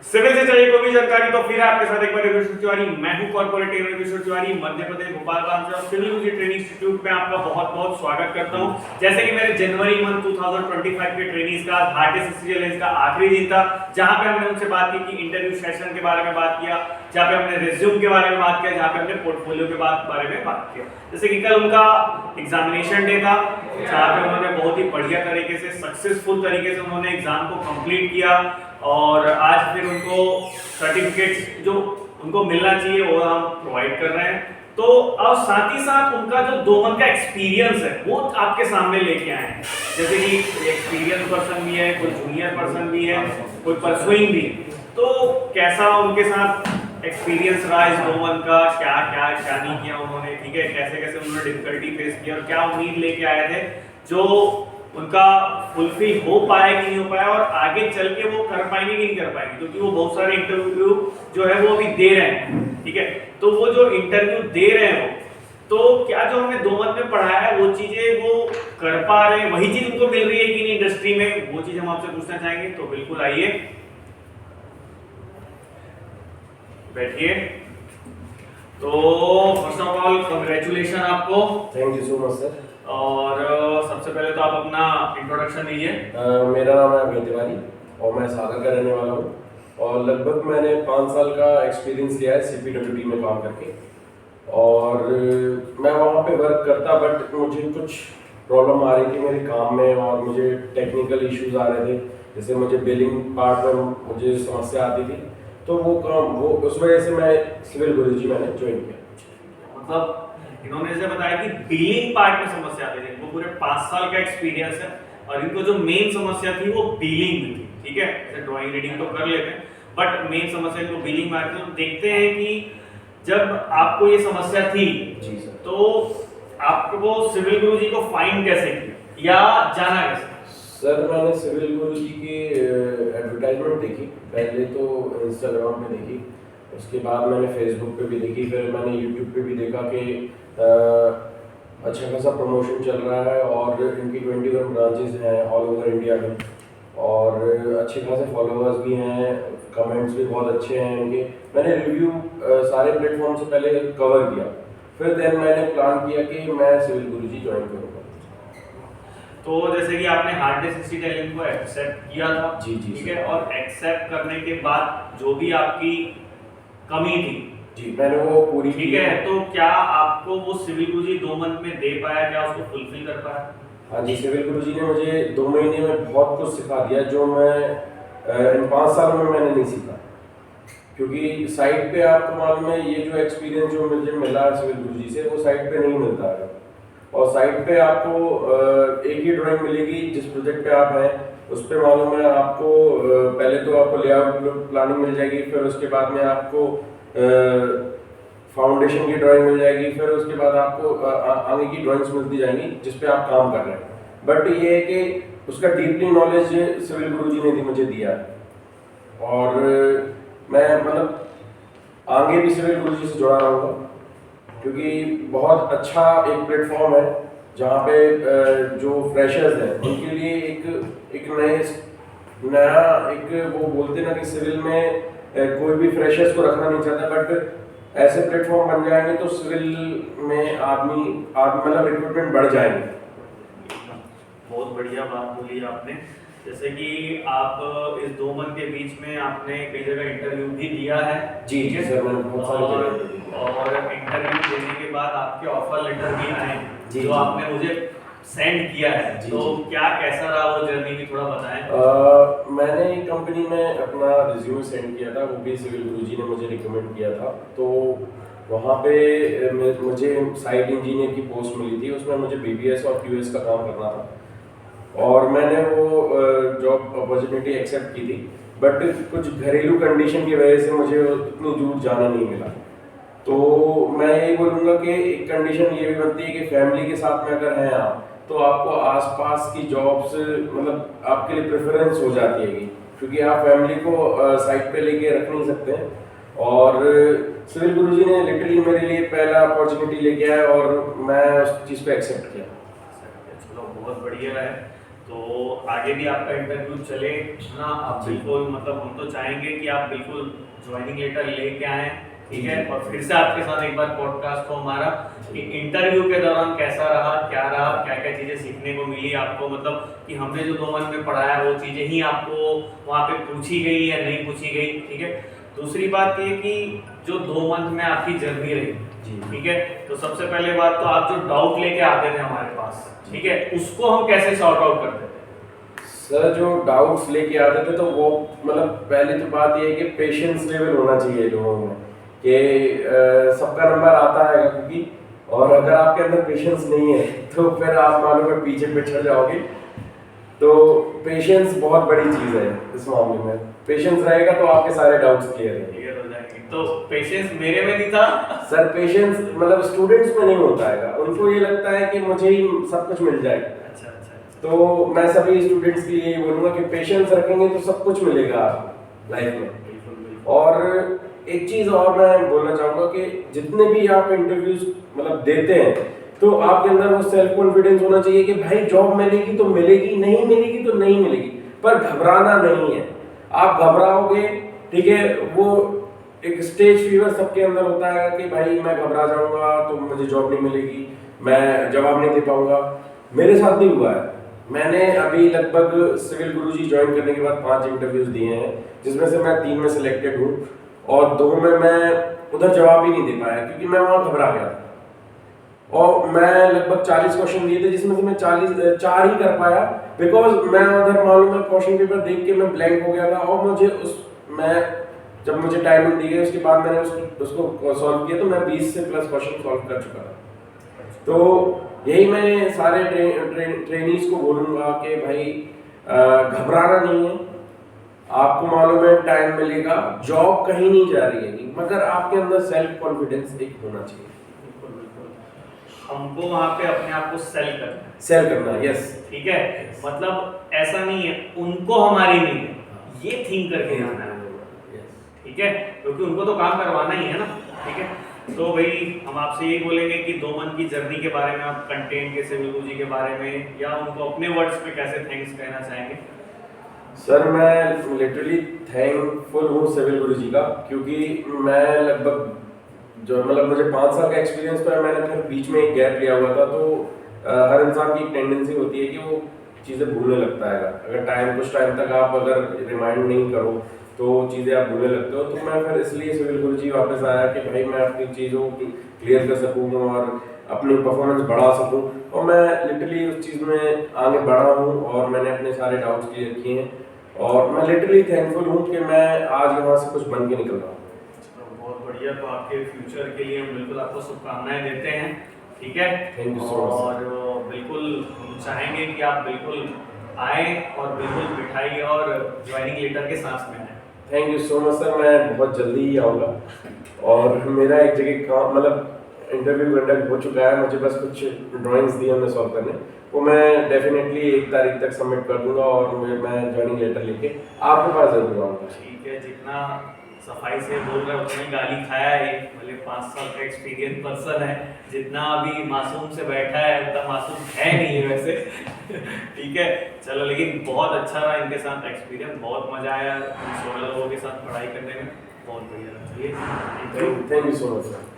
Civil से चाहिए कोई भी जानकारी तो फिर आपके साथ एक बार रविशंकर तिवारी, मैं हूं कॉर्पोरेट रविशंकर तिवारी, मध्य प्रदेश भोपाल ब्रांच से और सिविल गुरुजी ट्रेनिंग इंस्टीट्यूट में आपका बहुत बहुत स्वागत करता हूं। जैसे कि मेरे जनवरी मंथ 2025 के ट्रेनिंग्स का हार्डेस्ट चैलेंज का आखिरी दिन था, जहां पे हमने उनसे बात की कि इंटरव्यू सेशन के बारे में बात किया, जहां पे हमने रिज्यूम के बारे में बात किया, जहां पे हमने पोर्टफोलियो के बारे में बात किया। जैसे कि कल उनका एग्जामिनेशन डे था, जहां पे उन्होंने बहुत ही बढ़िया तरीके से सक्सेसफुल तरीके से उन्होंने एग्जाम को कंप्लीट किया और आज फिर उनको सर्टिफिकेट्स जो उनको मिलना चाहिए वो हम प्रोवाइड कर रहे हैं। तो अब साथ ही साथ उनका जो 2 मंथ का एक्सपीरियंस है वो आपके सामने लेके आए हैं। जैसे कि एक्सपीरियंस पर्सन भी है, कोई जूनियर पर्सन भी है, कोई परसुइंग भी है। तो कैसा उनके साथ एक्सपीरियंस रहा इस 2 मंथ का, क्या क्या क्या नहीं किया उन्होंने, ठीक है, कैसे कैसे उन्होंने डिफिकल्टी फेस किया और क्या उम्मीद लेके आए थे जो उनका फुलफिल हो पाया कि नहीं हो पाया और आगे चल के वो कर पाएंगे कि नहीं कर पाएंगे, क्योंकि वो बहुत सारे इंटरव्यू जो है वो अभी दे रहे हैं, ठीक है। तो वो जो इंटरव्यू दे रहे हैं वो तो क्या जो हमने 2 मंथ में पढ़ाया है वो चीजें वो कर पा रहे हैं, वही चीज उनको मिल रही है कि नहीं इंडस्ट्री में, वो चीज हम आपसे पूछना चाहेंगे। तो बिल्कुल आइए बैठिए। तो फर्स्ट ऑफ ऑल कांग्रेचुलेशन आपको, thank you so much sir. और सबसे पहले तो आप अपना इंट्रोडक्शन दीजिए। मेरा नाम है अभय तिवारी और मैं सागर का रहने वाला हूँ और लगभग मैंने 5 साल का एक्सपीरियंस लिया है CPWD में काम करके। और मैं वहाँ पे वर्क करता, बट मुझे कुछ प्रॉब्लम आ रही थी मेरे काम में और मुझे टेक्निकल इश्यूज आ रहे थे। जैसे मुझे बिलिंग पार्ट में मुझे समस्या आती थी, तो वो उस वजह से मैं सिविल गुरुजी मैंने ज्वाइन किया। मतलब इन्होंने जैसे बताया कि बिलिंग पार्ट में समस्या आती थी, वो पूरे 5 साल का एक्सपीरियंस है और इनको जो मेन समस्या थी वो बिलिंग में थी, ठीक है। जैसे ड्राइंग रीडिंग तो कर लेते हैं बट मेन समस्या इनको बिलिंग में आती है। तो देखते हैं कि जब आपको ये समस्या थी जी सर, तो आपको सिविल गुरुजी को फाइंड कैसे किया या जाना कैसे? सर मैंने सिविल गुरुजी की एडवर्टाइजमेंट देखी, पहले तो इंस्टाग्राम पे देखी, उसके बाद मैंने फेसबुक पे भी देखी, फिर मैंने यूट्यूब पे भी देखा कि अच्छा खासा प्रमोशन चल रहा है और इनकी 21 ब्रांचेस हैं ऑल ओवर इंडिया में और अच्छे खासे फॉलोअर्स भी हैं, कमेंट्स भी बहुत अच्छे हैं इनके। मैंने रिव्यू सारे प्लेटफॉर्म से पहले कवर किया, फिर देन मैंने प्लान किया कि मैं सिविल गुरुजी ज्वाइन करूँगा। तो जैसे कि आपने हार्ड डिस्क चैलेंज को एक्सेप्ट किया था, जी जी ठीक है, और एक्सेप्ट करने के बाद जो भी आपकी कमी थी, जी मैंने वो पूरी ठीक है, तो क्या आपको वो सिविल गुरुजी 2 मंथ में दे पाया, क्या उसको फुलफिल कर पाया? हाँ जी, सिविल गुरुजी ने मुझे 2 महीने में बहुत कुछ सिखा दिया जो मैं इन 5 सालों में मैंने नहीं सीखा, क्योंकि साइट पे आपको मालूम है ये जो एक्सपीरियंस जो मुझे मिला है सिविल गुरुजी से वो साइट पे नहीं मिलता है। और साइट पे आपको एक ही ड्राइंग मिलेगी जिस प्रोजेक्ट पे आप हैं उस पे मालूम है आपको पहले तो आपको लेआउट प्लानिंग मिल जाएगी, फिर उसके बाद में आपको फाउंडेशन की ड्राइंग मिल जाएगी, फिर उसके बाद आपको आगे की ड्राइंग्स मिलती जाएंगी जिस पे आप काम कर रहे हैं। बट ये है कि उसका डीपली नॉलेज सिविल गुरुजी ने मुझे दिया और मैं मतलब आगे भी सिविल गुरुजी से जुड़ा रहूँगा, क्योंकि बहुत अच्छा एक प्लेटफॉर्म है जहाँ पे जो फ्रेशर्स हैं उनके लिए एक नया वो बोलते ना कि सिविल में कोई भी फ्रेशर्स को रखना नहीं चाहता, बट ऐसे प्लेटफॉर्म बन जाएंगे तो सिविल में आदमी मतलब रिक्रूटमेंट बढ़ जाएंगे। बहुत बढ़िया बात बोली आपने। जैसे कि आप इस 2 मंथ के बीच में आपने कई जगह इंटरव्यू भी दिया है, जी जी सर, मैंने बहुत सारे और इंटरव्यू देने के बाद आपके ऑफर लेटर भी आए जी, जो जी। आपने मुझे सेंड किया है, जी, तो जी। क्या कैसा रहा वो जर्नी भी थोड़ा बताएं। मैंने कंपनी में अपना रिज्यूमे सेंड किया था, वो भी सिविल गुरुजी ने मुझे रिकमेंड किया था। तो वहाँ पे मुझे साइट इंजीनियर की पोस्ट मिली थी, उसमें मुझे BBS और QS का काम करना था और मैंने वो जॉब अपॉर्चुनिटी एक्सेप्ट की थी, बट कुछ घरेलू कंडीशन की वजह से मुझे उतनी दूर जाना नहीं मिला। तो मैं यही बोलूँगा कि एक कंडीशन ये भी बनती है कि फैमिली के साथ में अगर हैं आप तो आपको आसपास की जॉब्स मतलब आपके लिए प्रेफरेंस हो जाती है, क्योंकि आप फैमिली को साइड पे लेके रख नहीं सकते हैं। और सिविल गुरुजी ने लिटरली मेरे लिए पहला अपॉर्चुनिटी लेके आया और मैं उस चीज़ को एक्सेप्ट किया। चलो बहुत बढ़िया है। तो आगे भी आपका इंटरव्यू चले ना, आप बिल्कुल मतलब हम तो चाहेंगे कि आप बिल्कुल ज्वाइनिंग लेटर लेके आएँ, ठीक है, और फिर से आपके साथ एक बार पॉडकास्ट हो हमारा कि इंटरव्यू के दौरान कैसा रहा, क्या क्या क्या चीज़ें सीखने को मिली आपको, मतलब कि हमने जो 2 मंथ में पढ़ाया वो चीज़ें ही आपको वहाँ पे पूछी गई या नहीं पूछी गई, ठीक है। दूसरी बात ये कि जो 2 मंथ में आपकी जर्नी रही, ठीक है, तो सबसे पहले बात तो आप जो डाउट लेके आते थे हमारे पास, ठीक है, उसको हम कैसे सॉर्ट आउट करते थे? सर जो डाउट्स लेके आते थे तो वो मतलब पहली तो बात ये है कि पेशेंस लेवल होना चाहिए लोगों में कि सबका नंबर आता है क्योंकि, और अगर आपके अंदर पेशेंस नहीं है तो फिर आप मालूम है पीछे पिछड़ जाओगे। तो पेशेंस बहुत बड़ी चीज़ है इस मामले में, पेशेंस रहेगा तो आपके सारे डाउट्स क्लियर हो जाएंगे। तो पेशेंस मेरे में नहीं था सर, पेशेंस मतलब स्टूडेंट्स में नहीं होता है, उनको ये लगता है कि मुझे ही सब कुछ मिल जाएगा। अच्छा। तो मैं सभी स्टूडेंट्स के लिए यही बोलूँगा कि पेशेंस रखेंगे तो सब कुछ मिलेगा आपको लाइफ में। और एक चीज़ और मैं बोलना चाहूँगा कि जितने भी आप इंटरव्यूज मतलब देते हैं तो आपके अंदर वो सेल्फ कॉन्फिडेंस होना चाहिए कि भाई जॉब मिलेगी तो मिलेगी, नहीं मिलेगी तो नहीं मिलेगी, पर घबराना नहीं है। आप घबराओगे, ठीक है, वो एक स्टेज फीवर सबके अंदर होता है कि भाई मैं घबरा जाऊंगा तो मुझे जॉब नहीं मिलेगी, मैं जवाब नहीं दे पाऊंगा। मेरे साथ भी हुआ है, मैंने अभी लगभग सिविल गुरुजी ज्वाइन करने के बाद 5 इंटरव्यूज दिए हैं, जिसमें से मैं 3 में सिलेक्टेड हूँ और 2 में मैं उधर जवाब ही नहीं दे पाया क्योंकि मैं वहाँ घबरा गया था। और मैं लगभग 40 क्वेश्चन दिए थे जिसमें से मैं 4 ही कर पाया, बिकॉज मैं उधर मालूम है क्वेश्चन पेपर देख के मैं ब्लैंक हो गया था। और मुझे मैं जब मुझे टाइमिंग दी गई उसके बाद मैंने उसको सॉल्व किया तो मैं 20 से प्लस क्वेश्चन सॉल्व कर चुका था। तो यही मैं सारे ट्रेनीज को बोलूँगा कि भाई घबराना नहीं है, आपको मालूम है टाइम मिलेगा, जॉब कहीं नहीं जा रही है, मगर आपके अंदर सेल्फ कॉन्फिडेंस एक होना चाहिए। हमको वहाँ पे अपने आप को सेल करना है, यस, ठीक है, मतलब ऐसा नहीं है उनको हमारी नहीं है, ये थिंक करके जाना है, ठीक है, क्योंकि उनको तो काम करवाना ही है ना, ठीक है। तो भाई हम आपसे यही बोलेंगे कि 2 मंथ की जर्नी के बारे में, आप कंटेंट के सिविल गुरुजी के बारे में या उनको अपने वर्ड्स पे कैसे थैंक्स कहना चाहेंगे? सर मैं लिटरली थैंकफुल हूँ सिविल गुरुजी का, क्योंकि मैं लगभग जो मतलब मुझे 5 साल का एक्सपीरियंस तो है, मैंने फिर बीच में एक गैप लिया हुआ था। तो हर इंसान की एक टेंडेंसी होती है कि वो चीज़ें भूलने लगता है, अगर कुछ टाइम तक आप अगर रिमाइंड नहीं करो तो चीज़ें आप भूलने लगते हो। तो मैं फिर इसलिए सिविल गुरुजी वापस आया कि भाई मैं अपनी चीज़ों को क्लियर कर सकूँ और अपनी परफॉर्मेंस बढ़ा सकूँ। और मैं लिटरली उस चीज़ में आगे बढ़ा हूँ और मैंने अपने सारे डाउट्स क्लियर किए हैं और मैं लिटरली थैंकफुल हूँ कि मैं आज यहाँ से कुछ बन के निकल रहा हूँ। बहुत बढ़िया, तो आपके फ्यूचर के लिए हम बिल्कुल आपको शुभकामनाएं देते हैं, ठीक है। Thank you so much. और बिल्कुल हम चाहेंगे कि आप बिल्कुल आए और बिल्कुल मिठाई और ज्वाइनिंग लेटर के साथ में आए। Thank you so much sir, मैं बहुत जल्दी ही आऊँगा और मेरा एक जगह काम मतलब इंटरव्यू कंडक्ट हो चुका है, मुझे बस कुछ ड्राइंग्स दी हमने सॉल्व करने, वो मैं डेफिनेटली 1 तारीख तक सबमिट कर दूंगा और मैं ज्वाइनिंग लेटर लेके आपके पास जरूर आऊँगा। ठीक है, जितना सफाई से बोल रहे हैं उतना ही गाली खाया है, भले 5 साल का एक्सपीरियंस पर्सन है, जितना अभी मासूम से बैठा है उतना मासूम है नहीं है वैसे ठीक है, चलो, लेकिन बहुत अच्छा रहा इनके साथ एक्सपीरियंस, बहुत मजा आया 16 लोगों के साथ पढ़ाई करने में, बहुत बढ़िया लगा। Thank you so much sir.